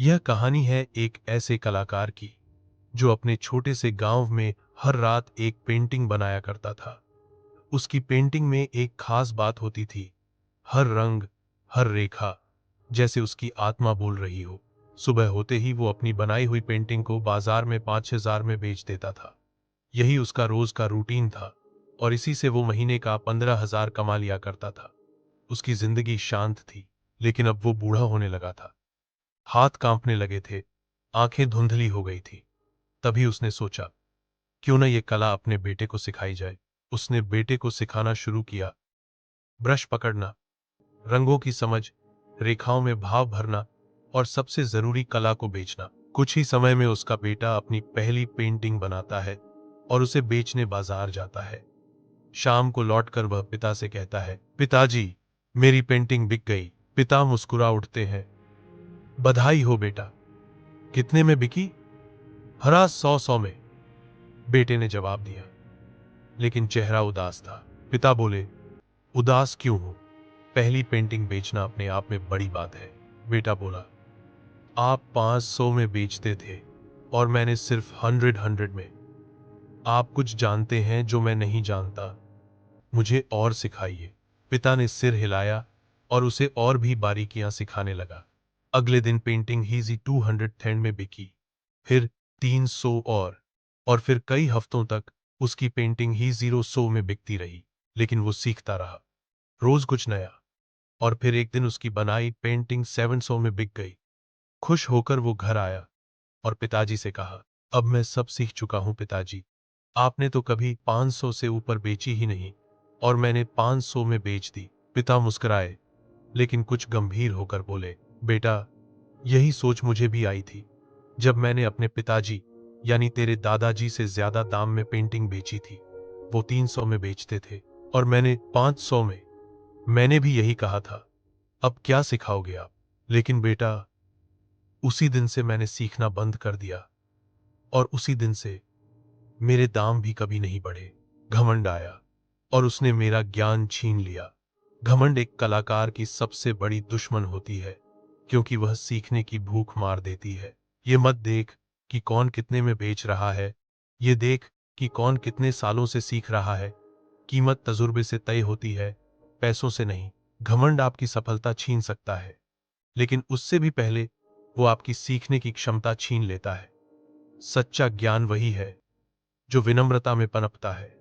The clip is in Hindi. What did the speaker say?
यह कहानी है एक ऐसे कलाकार की जो अपने छोटे से गांव में हर रात एक पेंटिंग बनाया करता था। उसकी पेंटिंग में एक खास बात होती थी। हर रंग, हर रेखा जैसे उसकी आत्मा बोल रही हो। सुबह होते ही वो अपनी बनाई हुई पेंटिंग को बाजार में 5,000 में बेच देता था। यही उसका रोज का रूटीन था और इसी से वो महीने का 15,000 कमा लिया करता था। उसकी जिंदगी शांत थी, लेकिन अब वो बूढ़ा होने लगा था। हाथ कांपने लगे थे, आंखें धुंधली हो गई थी। तभी उसने सोचा, क्यों ना ये कला अपने बेटे को सिखाई जाए। उसने बेटे को सिखाना शुरू किया। ब्रश पकड़ना, रंगों की समझ, रेखाओं में भाव भरना और सबसे जरूरी कला को बेचना। कुछ ही समय में उसका बेटा अपनी पहली पेंटिंग बनाता है और उसे बेचने बाजार जाता है। शाम को लौटकर वह पिता से कहता है, पिताजी, मेरी पेंटिंग बिक गई। पिता मुस्कुरा उठते हैं, बधाई हो बेटा। कितने में बिकी? हरा 100 में, बेटे ने जवाब दिया, लेकिन चेहरा उदास था। पिता बोले, उदास क्यों हो? पहली पेंटिंग बेचना अपने आप में बड़ी बात है। बेटा बोला, आप 500 में बेचते थे और मैंने सिर्फ 100 में। आप कुछ जानते हैं जो मैं नहीं जानता। मुझे और सिखाइए। पिता ने सिर हिलाया और उसे और भी बारीकियां सिखाने लगा। अगले दिन पेंटिंग ही 210 में बिकी, फिर 300 और फिर कई हफ्तों तक उसकी पेंटिंग ही 0 में बिकती रही। लेकिन वो सीखता रहा, रोज कुछ नया। और फिर एक दिन उसकी बनाई पेंटिंग 700 में बिक गई। खुश होकर वो घर आया और पिताजी से कहा, अब मैं सब सीख चुका हूं पिताजी। आपने तो कभी 500 से ऊपर बेची ही नहीं और मैंने 500 में बेच दी। पिता मुस्कुराए, लेकिन कुछ गंभीर होकर बोले, बेटा, यही सोच मुझे भी आई थी जब मैंने अपने पिताजी यानी तेरे दादाजी से ज्यादा दाम में पेंटिंग बेची थी। वो 300 में बेचते थे और मैंने 500 में। मैंने भी यही कहा था, अब क्या सिखाओगे आप? लेकिन बेटा, उसी दिन से मैंने सीखना बंद कर दिया और उसी दिन से मेरे दाम भी कभी नहीं बढ़े। घमंड आया और उसने मेरा ज्ञान छीन लिया। घमंड एक कलाकार की सबसे बड़ी दुश्मन होती है, क्योंकि वह सीखने की भूख मार देती है। ये मत देख कि कौन कितने में बेच रहा है, ये देख कि कौन कितने सालों से सीख रहा है। कीमत तजुर्बे से तय होती है, पैसों से नहीं। घमंड आपकी सफलता छीन सकता है, लेकिन उससे भी पहले वो आपकी सीखने की क्षमता छीन लेता है। सच्चा ज्ञान वही है जो विनम्रता में पनपता है।